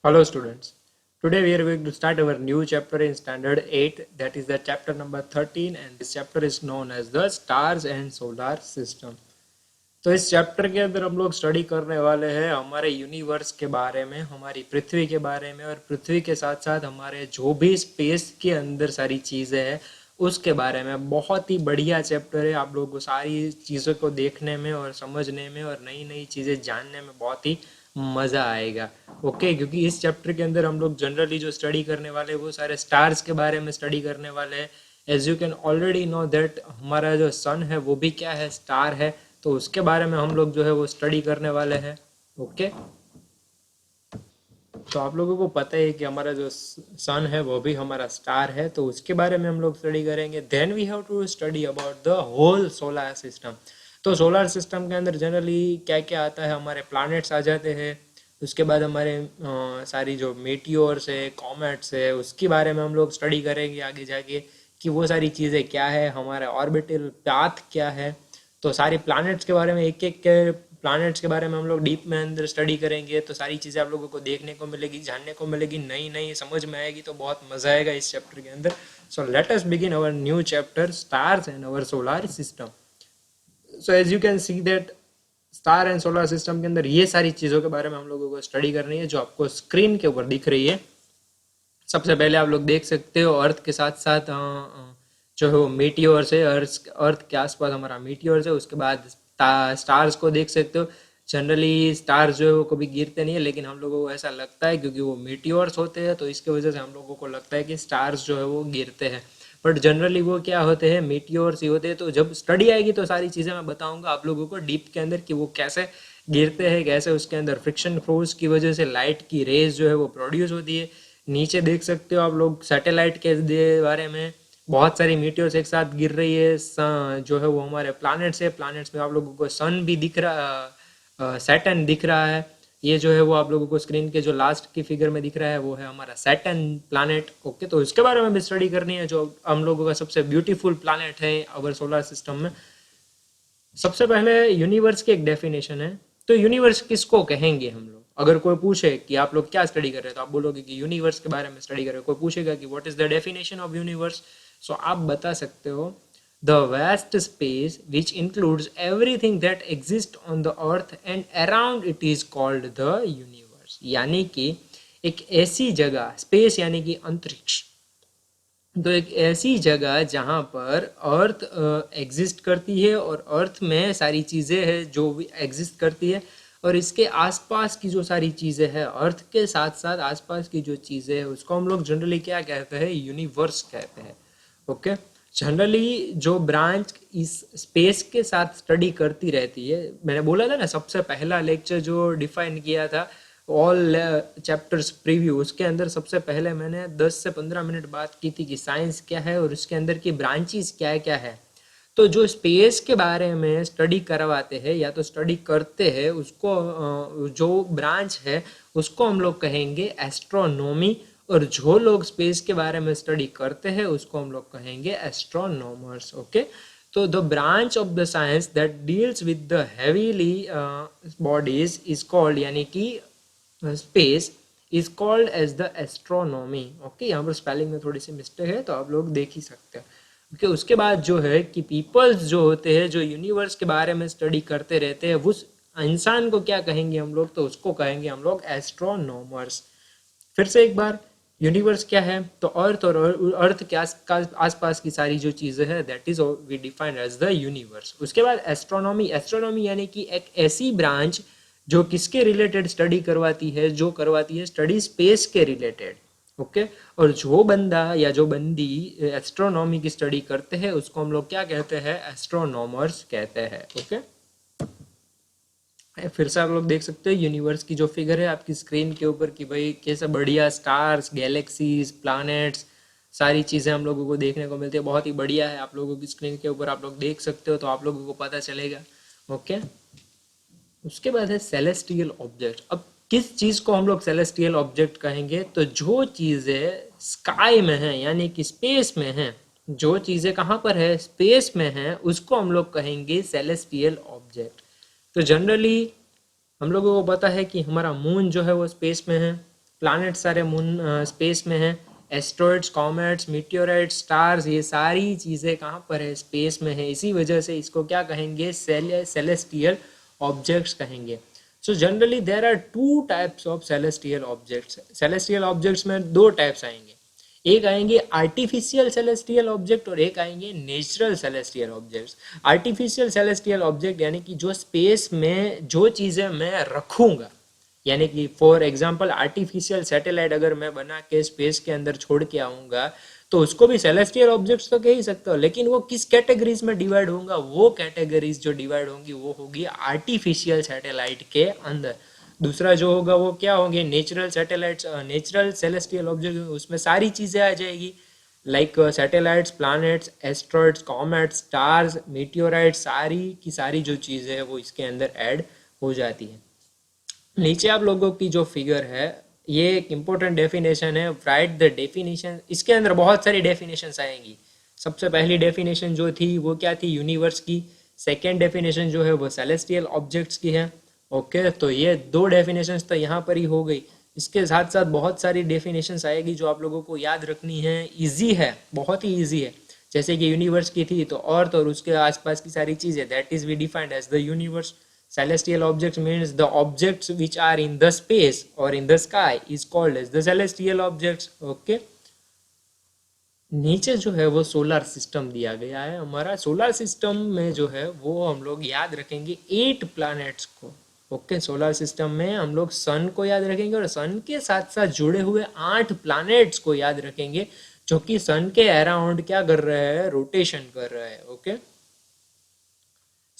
Hello students. Today we are going to start our new chapter in standard 8, that is the chapter number 13, and this chapter is known as the stars and solar system. तो इस chapter के अंदर हम लोग study करने वाले हैं हमारे यूनिवर्स के बारे में, हमारी पृथ्वी के बारे में, और पृथ्वी के साथ साथ हमारे जो भी स्पेस के अंदर सारी चीज़ें हैं उसके बारे में। बहुत ही बढ़िया चैप्टर है, आप लोगों को सारी चीज़ों को देखने में और समझने में और नई नई चीज़ें जानने में बहुत ही मज़ा आएगा। ओके, क्योंकि इस चैप्टर के अंदर हम लोग जनरली जो स्टडी करने वाले हैं वो सारे स्टार्स के बारे में स्टडी करने वाले हैं। As you can already know that हमारा जो सन है वो भी क्या है, स्टार है। तो उसके बारे में हम लोग जो है वो स्टडी करने वाले हैं। ओके, तो आप लोगों को पता है कि हमारा जो सन है वो भी हमारा स्टार है, तो उसके बारे में हम लोग स्टडी करेंगे। Then we have to study about the whole solar system. तो सोलर सिस्टम के अंदर जनरली क्या क्या आता है, हमारे प्लैनेट्स आ जाते हैं। उसके बाद हमारे सारी जो मीटियोर्स है, कॉमेट्स है, उसके बारे में हम लोग स्टडी करेंगे आगे जाके कि वो सारी चीज़ें क्या है, हमारा ऑर्बिटल पाथ क्या है। तो सारी प्लैनेट्स के बारे में, एक एक के प्लैनेट्स के बारे में हम लोग डीप में अंदर स्टडी करेंगे। तो सारी चीज़ें आप लोगों को देखने को मिलेगी, जानने को मिलेगी, नई नई समझ में आएगी, तो बहुत मज़ा आएगा इस चैप्टर के अंदर। So let us begin our new chapter, stars and our solar system. So as you can see that star and solar system के अंदर ये सारी चीज़ों के बारे में हम लोगों को स्टडी करनी है जो आपको स्क्रीन के ऊपर दिख रही है। सबसे पहले आप लोग देख सकते हो अर्थ के साथ साथ जो है वो मीटियोर्स है, अर्थ के आसपास हमारा मीटियोर्स है। उसके बाद स्टार्स को देख सकते हो। जनरली स्टार्स जो है वो कभी गिरते नहीं है, लेकिन हम लोगों को ऐसा लगता है क्योंकि वो मीटियोर्स होते हैं, तो इसके वजह से हम लोगों को लगता है कि स्टार्स जो है वो गिरते हैं। बट जनरली वो क्या होते हैं, मीटियोर्स ही होते हैं। तो जब स्टडी आएगी तो सारी चीज़ें मैं बताऊंगा आप लोगों को डीप के अंदर कि वो कैसे गिरते हैं, कैसे उसके अंदर फ्रिक्शन फोर्स की वजह से लाइट की रेज जो है वो प्रोड्यूस होती है। नीचे देख सकते हो आप लोग सैटेलाइट के बारे में, बहुत सारी मीटियोर्स एक साथ गिर रही है। जो है वो हमारे प्लैनेट्स है, प्लैनेट्स में आप लोगों को सन भी दिख रहा, सैटर्न दिख रहा है। ये जो है वो आप लोगों को स्क्रीन के जो लास्ट की फिगर में दिख रहा है वो है हमारा सैटर्न प्लैनेट। ओके, तो इसके बारे में भी स्टडी करनी है, जो हम लोगों का सबसे ब्यूटीफुल प्लैनेट है अवर सोलर सिस्टम में। सबसे पहले यूनिवर्स की एक डेफिनेशन है। तो यूनिवर्स किसको कहेंगे हम लोग? अगर कोई पूछे कि आप लोग क्या स्टडी कर रहे हो, तो आप बोलोगे कि यूनिवर्स के बारे में स्टडी कर रहे हो। कोई पूछेगा कि what is the definition of universe, so आप बता सकते हो the vast space which includes everything that exist on the earth and around it is called the universe. यानी कि एक ऐसी जगह, स्पेस यानी कि अंतरिक्ष, तो एक ऐसी जगह जहाँ पर अर्थ एग्जिस्ट करती है और अर्थ में सारी चीज़ें हैं जो भी एग्जिस्ट करती है, और इसके आसपास की जो सारी चीज़ें हैं, अर्थ के साथ साथ आसपास की जो चीज़ें हैं, उसको हम लोग जनरली क्या कहते हैं, यूनिवर्स कहते हैं। ओके, जनरली जो ब्रांच इस स्पेस के साथ स्टडी करती रहती है, मैंने बोला था ना सबसे पहला लेक्चर जो डिफाइन किया था ऑल चैप्टर्स प्रीव्यू, उसके अंदर सबसे पहले मैंने 10 से 15 मिनट बात की थी कि साइंस क्या है और उसके अंदर की ब्रांचेस क्या क्या है। तो जो स्पेस के बारे में स्टडी करवाते हैं या तो स्टडी करते हैं, उसको जो ब्रांच है उसको हम लोग कहेंगे एस्ट्रोनॉमी, और जो लोग स्पेस के बारे में स्टडी करते हैं उसको हम लोग कहेंगे एस्ट्रोनॉमर्स। ओके, तो the branch of the science that deals with the heavily bodies is called, यानी कि space is called as the astronomy. Okay, यहाँ पर स्पेलिंग में थोड़ी सी मिस्टेक है तो आप लोग देख ही सकते हैं। ओके, उसके बाद जो है कि पीपल्स जो होते हैं जो यूनिवर्स के बारे में स्टडी करते रहते हैं, उस इंसान को क्या कहेंगे हम लोग, तो उसको कहेंगे हम लोग एस्ट्रोनॉमर्स। फिर से एक बार, यूनिवर्स क्या है, तो अर्थ और अर्थ के आसपास की सारी जो चीज़ें हैं that is we defined as the universe. उसके बाद एस्ट्रोनॉमी, एस्ट्रोनॉमी यानी कि एक ऐसी ब्रांच जो किसके रिलेटेड स्टडी करवाती है, जो करवाती है स्टडी स्पेस के रिलेटेड। ओके, और जो बंदा या जो बंदी एस्ट्रोनॉमी की स्टडी करते हैं उसको हम लोग क्या कहते हैं, एस्ट्रोनॉमर्स कहते हैं। ओके, फिर से आप लोग देख सकते हो यूनिवर्स की जो फिगर है आपकी स्क्रीन के ऊपर कि भाई कैसे बढ़िया स्टार्स, गैलेक्सीज, प्लैनेट्स, सारी चीज़ें हम लोगों को देखने को मिलती है। बहुत ही बढ़िया है, आप लोगों की स्क्रीन के ऊपर आप लोग देख सकते हो तो आप लोगों को पता चलेगा। ओके, उसके बाद है सेलेस्टियल ऑब्जेक्ट। अब किस चीज़ को हम लोग सेलेस्टियल ऑब्जेक्ट कहेंगे, तो जो चीज़ें स्काई में हैं यानी कि स्पेस में हैं, जो चीज़ें कहाँ पर है, स्पेस में हैं, उसको हम लोग कहेंगे सेलेस्टियल ऑब्जेक्ट। तो जनरली हम लोगों को पता है कि हमारा मून जो है वो स्पेस में है, प्लैनेट सारे मून स्पेस में हैं, एस्ट्रॉइड्स, कॉमेट्स, मीटियोराइट्स, स्टार्स, ये सारी चीज़ें कहाँ पर है? स्पेस में है। इसी वजह से इसको क्या कहेंगे? सेलेस्टियल ऑब्जेक्ट्स कहेंगे। So generally there are two types of celestial objects. Celestial objects में दो टाइप्स आएंगे, एक आएंगे आर्टिफिशियल सेलेस्टियल ऑब्जेक्ट और एक आएंगे natural celestial objects. Artificial celestial object यानी कि जो स्पेस में जो चीज़ें मैं रखूंगा, यानी कि फॉर एग्जांपल आर्टिफिशियल सैटेलाइट अगर मैं बना के स्पेस के अंदर छोड़ के आऊंगा तो उसको भी सेलेस्टियल ऑब्जेक्ट्स तो कह ही सकता हूँ, लेकिन वो किस कैटेगरीज में डिवाइड होगा? वो कैटेगरीज जो डिवाइड होंगी वो होगी आर्टिफिशियल सैटेलाइट के अंदर। दूसरा जो होगा वो क्या होंगे? Natural satellites, natural celestial object, उसमें सारी चीज़ें आ जाएगी, like satellites, planets, asteroids, comets, stars, meteorites, सारी की सारी जो चीज़ें हैं वो इसके अंदर ऐड हो जाती है। नीचे आप लोगों की जो फिगर है ये एक इम्पोर्टेंट डेफिनेशन है, राइट द डेफिनेशन। इसके अंदर बहुत सारी डेफिनेशंस आएंगी। सबसे पहली डेफिनेशन जो थी वो क्या थी? यूनिवर्स की। सेकेंड डेफिनेशन जो है वो सेलेस्टियल ऑब्जेक्ट्स की है। ओके, तो ये दो डेफिनेशंस तो यहाँ पर ही हो गई। इसके साथ साथ बहुत सारी डेफिनेशंस आएगी जो आप लोगों को याद रखनी है। इजी है, बहुत ही इजी है। जैसे कि यूनिवर्स की थी तो अर्थ और उसके आसपास की सारी चीज़ें, that is we defined as the universe. Celestial objects means the objects which are in the space or in the sky is called as the celestial objects. Okay. नीचे जो है वो सोलर सिस्टम दिया गया है। हमारा सोलर सिस्टम में जो है वो हम लोग याद रखेंगे 8 प्लैनेट्स को। ओके, सोलर सिस्टम में हम लोग सन को याद रखेंगे और सन के साथ साथ जुड़े हुए 8 प्लैनेट्स को याद रखेंगे जो कि सन के अराउंड क्या कर रहे हैं? रोटेशन कर रहे हैं। ओके,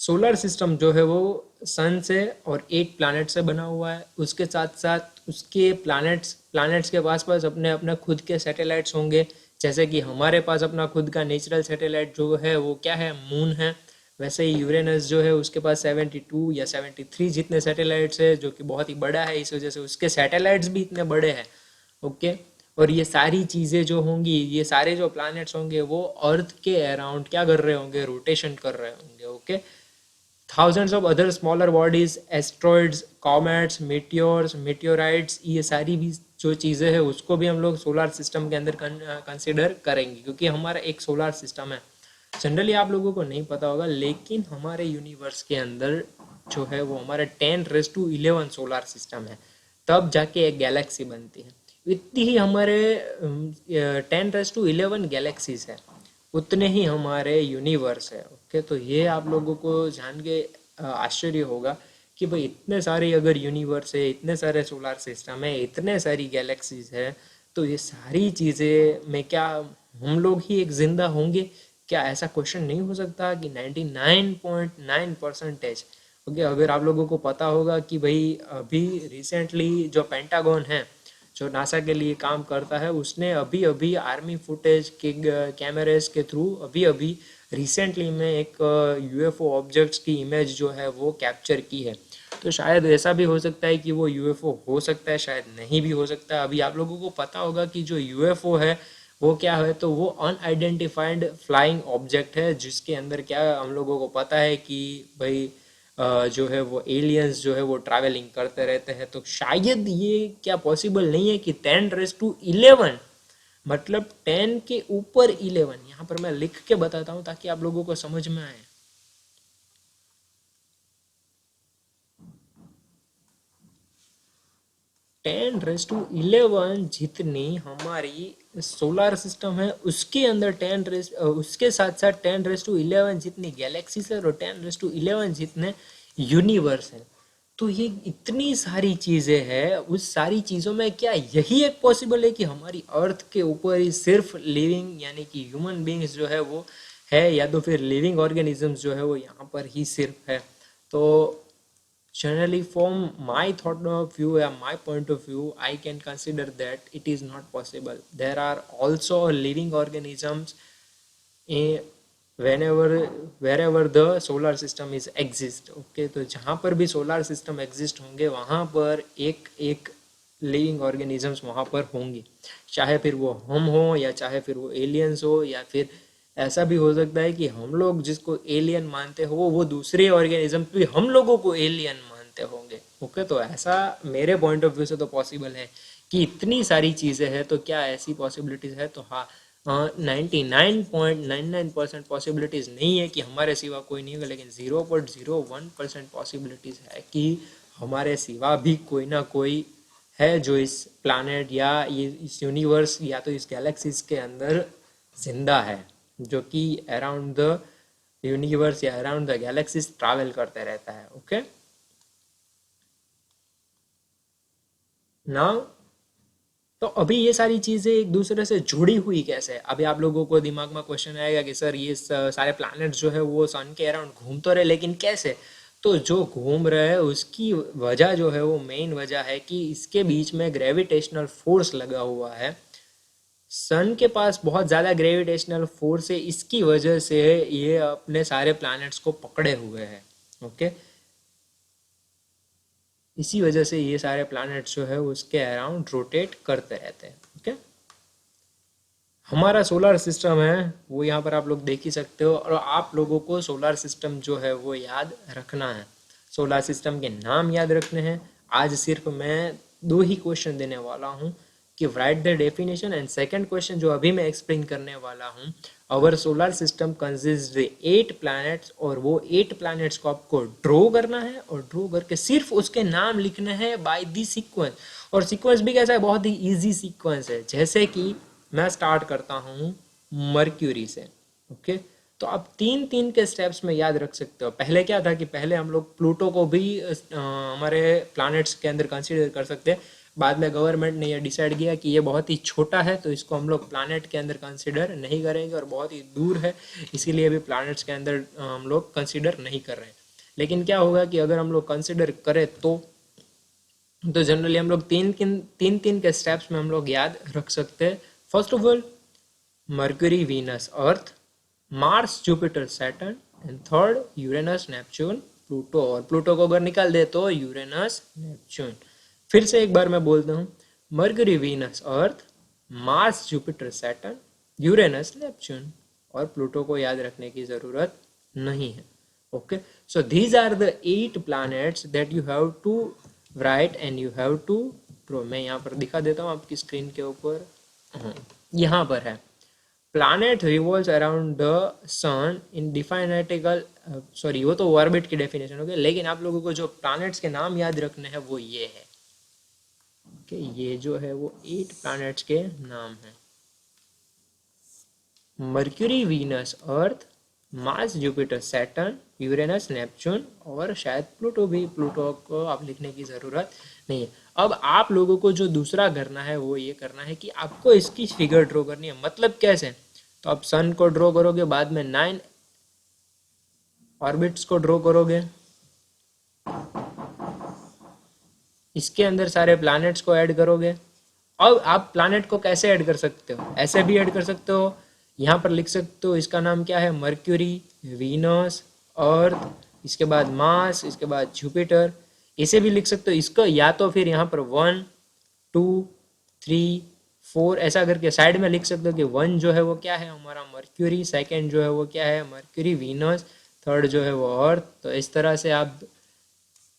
सोलर सिस्टम जो है वो सन से और 8 प्लैनेट से बना हुआ है। उसके साथ साथ उसके प्लैनेट्स के पास अपने अपने खुद के सैटेलाइट्स होंगे। जैसे कि हमारे पास अपना खुद का नेचुरल सैटेलाइट जो है वो क्या है? मून है। वैसे ही यूरेनस जो है उसके पास 72 या 73 जितने सैटेलाइट्स है, जो कि बहुत ही बड़ा है, इस वजह से उसके सैटेलाइट्स भी इतने बड़े हैं। ओके, और ये सारी चीज़ें जो होंगी, ये सारे जो प्लैनेट्स होंगे वो अर्थ के अराउंड क्या कर रहे होंगे? रोटेशन कर रहे होंगे। Okay, thousands of other smaller bodies, asteroids, comets, meteors, meteorites, ये सारी भी जो चीज़ें हैं उसको भी हम लोग सोलर सिस्टम के अंदर कंसिडर करेंगे, क्योंकि हमारा एक सोलर सिस्टम है। जनरली आप लोगों को नहीं पता होगा, लेकिन हमारे यूनिवर्स के अंदर जो है वो हमारा 10⁻11 सोलर सिस्टम है, तब जाके एक गैलेक्सी बनती है। इतनी ही हमारे 10⁻11 गैलेक्सीज है, उतने ही हमारे यूनिवर्स है। ओके, तो ये आप लोगों को जान के आश्चर्य होगा कि भाई इतने सारे अगर यूनिवर्स है, इतने सारे सोलर सिस्टम है, इतने सारी गैलेक्सीज है, तो ये सारी चीज़ें में क्या हम लोग ही एक जिंदा होंगे क्या? ऐसा क्वेश्चन नहीं हो सकता कि 99.9%। ओके, अगर आप लोगों को पता होगा कि भाई अभी रिसेंटली जो पेंटागन है जो नासा के लिए काम करता है, उसने अभी अभी आर्मी फुटेज के कैमरेज के थ्रू अभी अभी रिसेंटली में एक यूएफओ ऑब्जेक्ट्स की इमेज जो है वो कैप्चर की है। तो शायद ऐसा भी हो सकता है कि वो यूएफओ हो सकता है, शायद नहीं भी हो सकता है। अभी आप लोगों को पता होगा कि जो यूएफओ है वो क्या है, तो वो अनआइडेंटिफाइड फ्लाइंग ऑब्जेक्ट है, जिसके अंदर क्या हम लोगों को पता है कि भाई जो है वो एलियंस जो है वो ट्रैवलिंग करते रहते हैं। तो शायद ये क्या पॉसिबल नहीं है कि 10⁻11 मतलब 10 के ऊपर 11, यहाँ पर मैं लिख के बताता हूँ ताकि आप लोगों को समझ में आए। 10⁻11 जितनी हमारी सोलर सिस्टम है उसके अंदर उसके साथ साथ 10⁻11 जितनी गैलेक्सीज है और 10⁻11 जितने यूनिवर्स हैं। तो ये इतनी सारी चीजें हैं, उस सारी चीजों में क्या यही एक पॉसिबल है कि हमारी अर्थ के ऊपर ही सिर्फ लिविंग यानी कि ह्यूमन बींग्स जो है वो है, या तो फिर लिविंग ऑर्गेनिजम्स जो है वो यहाँ पर ही सिर्फ है? तो generally from my thought of view or my point of view, I can consider that it is not possible. There are also living organisms wherever the solar system is exist. Okay, तो जहाँ पर भी solar system exist होंगे वहाँ पर एक एक living organisms वहाँ पर होंगे, चाहे फिर वो हम हो या चाहे फिर वो एलियंस हो, या फिर ऐसा भी हो सकता है कि हम लोग जिसको एलियन मानते हो वो दूसरे ऑर्गेनिज्म भी हम लोगों को एलियन मानते होंगे। ओके, तो ऐसा मेरे पॉइंट ऑफ व्यू से तो पॉसिबल है कि इतनी सारी चीज़ें हैं, तो क्या ऐसी पॉसिबिलिटीज़ है? तो हाँ, 99.99% पॉसिबिलिटीज़ नहीं है कि हमारे सिवा कोई नहीं होगा, लेकिन 0.01% पॉसिबिलिटीज़ है कि हमारे सिवा भी कोई ना कोई है जो इस प्लानट या ये इस यूनिवर्स या तो इस गैलेक्सीज के अंदर जिंदा है, जो कि अराउंड द यूनिवर्स या अराउंड द गैलेक्सीज ट्रैवल करते रहता है। ओके, नाउ तो अभी ये सारी चीजें एक दूसरे से जुड़ी हुई कैसे है? अभी आप लोगों को दिमाग में क्वेश्चन आएगा कि सर ये सारे प्लैनेट जो है वो सन के अराउंड घूम तो रहे, लेकिन कैसे? तो जो घूम रहे हैं उसकी वजह जो है वो मेन वजह है कि इसके बीच में ग्रेविटेशनल फोर्स लगा हुआ है। सन के पास बहुत ज़्यादा ग्रेविटेशनल फोर्स है, इसकी वजह से ये अपने सारे प्लैनेट्स को पकड़े हुए हैं। ओके, इसी वजह से ये सारे प्लैनेट्स जो है उसके अराउंड रोटेट करते रहते हैं। ओके, हमारा सोलर सिस्टम है वो यहाँ पर आप लोग देख ही सकते हो, और आप लोगों को सोलर सिस्टम जो है वो याद रखना है, सोलर सिस्टम के नाम याद रखने हैं। आज सिर्फ मैं दो ही क्वेश्चन देने वाला हूँ कि right the definition, and second question जो अभी मैं एक्सप्लेन करने वाला हूँ, अवर सोलर सिस्टम कंसिस्ट 8 प्लैनेट्स, और वो 8 प्लैनेट्स को आपको ड्रॉ करना है, और ड्रॉ करके सिर्फ उसके नाम लिखने हैं बाय दी सीक्वेंस। और सीक्वेंस भी कैसा है? बहुत ही इजी सीक्वेंस है। जैसे कि मैं स्टार्ट करता हूँ मर्क्यूरी से। ओके, तो आप तीन तीन के स्टेप्स में याद रख सकते हो। पहले क्या था कि पहले हम लोग प्लूटो को भी हमारे प्लैनेट्स के अंदर कंसीडर कर सकते हैं। बाद में गवर्नमेंट ने यह डिसाइड किया कि ये बहुत ही छोटा है, तो इसको हम लोग प्लैनेट के अंदर कंसीडर नहीं करेंगे, और बहुत ही दूर है, इसीलिए भी प्लैनेट्स के अंदर हम लोग कंसीडर नहीं कर रहे हैं। लेकिन क्या होगा कि अगर हम लोग कंसीडर करें तो जनरली हम लोग तीन तीन के स्टेप्स में हम लोग याद रख सकते हैं। First of all, mercury, Venus, Earth, Mars, Jupiter, Saturn, and third Uranus, Neptune, Pluto. और प्लूटो को अगर निकाल दे तो यूरेनस, नेपच्यून। फिर से एक बार मैं बोलता हूँ, Mercury, Venus, Earth, Mars, Jupiter, Saturn, Uranus, Neptune. और प्लूटो को याद रखने की जरूरत नहीं है। Okay, so these are the 8 planets that you have to write and you have to draw। मैं यहाँ पर दिखा देता हूँ आपकी स्क्रीन के ऊपर। यहाँ पर है, planet revolves around the sun in definitical sorry वो तो ऑर्बिट की डेफिनेशन हो गई, लेकिन आप लोगों को जो प्लैनेट्स के नाम याद रखने हैं वो ये है कि ये जो है वो 8 प्लैनेट्स के नाम हैं, Mercury, Venus, Earth, Mars, Jupiter, Saturn, Uranus, Neptune, और शायद प्लूटो भी। प्लूटो को आप लिखने की ज़रूरत नहीं है। अब आप लोगों को जो दूसरा करना है वो ये करना है कि आपको इसकी फिगर ड्रॉ करनी है। मतलब कैसे? तो आप सन को ड्रॉ करोगे, बाद में 9 ऑर्बिट्स को ड्रॉ करोगे, इसके अंदर सारे प्लैनेट्स को ऐड करोगे। अब आप प्लैनेट को कैसे ऐड कर सकते हो? ऐसे भी ऐड कर सकते हो, यहाँ पर लिख सकते हो इसका नाम क्या है, मर्क्यूरी, वीनस, अर्थ, इसके बाद मार्स, इसके बाद जुपिटर। इसे भी लिख सकते हो इसको, या तो फिर यहाँ पर 1 2 3 4 ऐसा करके साइड में लिख सकते हो कि 1 जो है वो क्या है, हमारा मर्क्यूरी, सेकंड जो है वो क्या है, मर्क्यूरी, वीनस, थर्ड जो है वो अर्थ। तो इस तरह से आप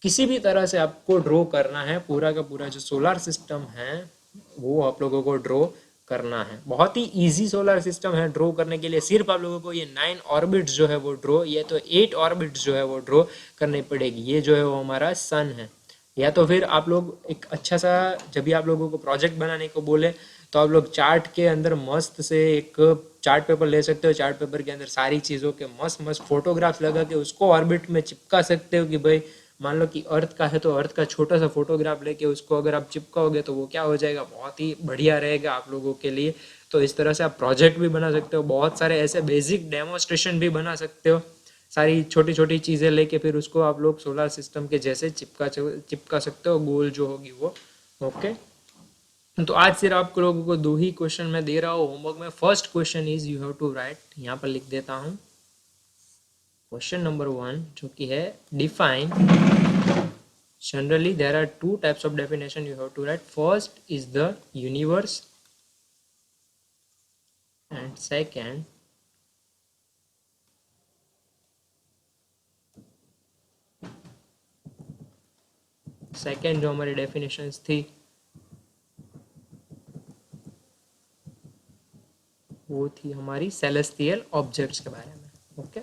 किसी भी तरह से आपको ड्रॉ करना है, पूरा का पूरा जो सोलर सिस्टम है वो आप लोगों को ड्रॉ करना है। बहुत ही इजी सोलर सिस्टम है ड्रॉ करने के लिए। सिर्फ आप लोगों को ये 9 ऑर्बिट्स जो है वो ड्रॉ, ये तो 8 ऑर्बिट्स जो है वो ड्रॉ करनी पड़ेगी। ये जो है वो हमारा सन है। या तो फिर आप लोग एक अच्छा सा, जब भी आप लोगों को प्रोजेक्ट बनाने को बोले तो आप लोग चार्ट के अंदर मस्त से एक चार्ट पेपर ले सकते हो। चार्ट पेपर के अंदर सारी चीज़ों के मस्त मस्त फोटोग्राफ लगा के उसको ऑर्बिट में चिपका सकते हो कि भाई मान लो कि अर्थ का है तो अर्थ का छोटा सा फोटोग्राफ लेके उसको अगर आप चिपकाओगे तो वो क्या हो जाएगा, बहुत ही बढ़िया रहेगा आप लोगों के लिए। तो इस तरह से आप प्रोजेक्ट भी बना सकते हो, बहुत सारे ऐसे बेसिक डेमोस्ट्रेशन भी बना सकते हो। सारी छोटी छोटी चीज़ें लेके फिर उसको आप लोग सोलर सिस्टम के जैसे चिपका सकते हो, गोल जो होगी वो। ओके, तो आज सिर्फ आप लोगों को दो ही क्वेश्चन मैं दे रहा हूँ होमवर्क में। First question is you have to write, यहाँ पर लिख देता हूँ क्वेश्चन नंबर 1 जो कि है define. Generally, there are two types of definition you have to write. First is the universe, and second जो हमारी definitions थी वो थी हमारी सेलेस्टियल ऑब्जेक्ट्स के बारे में। ओके,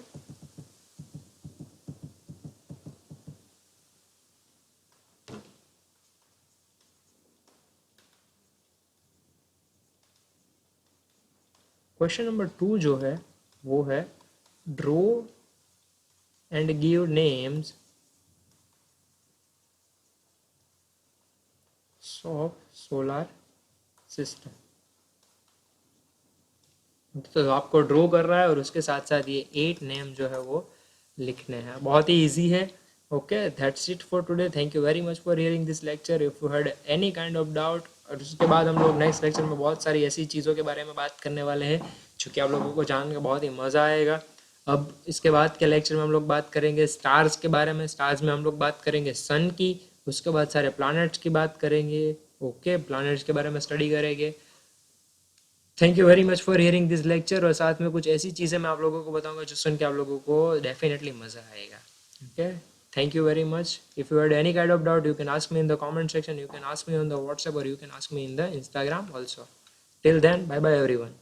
क्वेश्चन नंबर 2 जो है वो है draw and give names of solar system. तो आपको ड्रॉ कर रहा है और उसके साथ साथ ये 8 नेम जो है वो लिखने हैं। बहुत ही इजी है। Okay, that's it for today. Thank you very much for hearing this lecture. If you had any kind of doubt, और उसके बाद हम लोग नेक्स्ट लेक्चर में बहुत सारी ऐसी चीज़ों के बारे में बात करने वाले हैं जो कि आप लोगों को जान के बहुत ही मज़ा आएगा। अब इसके बाद के लेक्चर में हम लोग बात करेंगे स्टार्स के बारे में। स्टार्स में हम लोग बात करेंगे सन की, उसके बाद सारे प्लैनेट्स की बात करेंगे। ओके, प्लैनेट्स के बारे में स्टडी करेंगे। Thank you very much for hearing this lecture. और साथ में कुछ ऐसी चीज़ें मैं आप लोगों को बताऊंगा जो सुन के आप लोगों को डेफिनेटली मज़ा आएगा। Okay, thank you very much. If you had any kind of doubt, you can ask me in the comment section, you can ask me on the WhatsApp, or you can ask me in the Instagram also. Till then, bye bye everyone.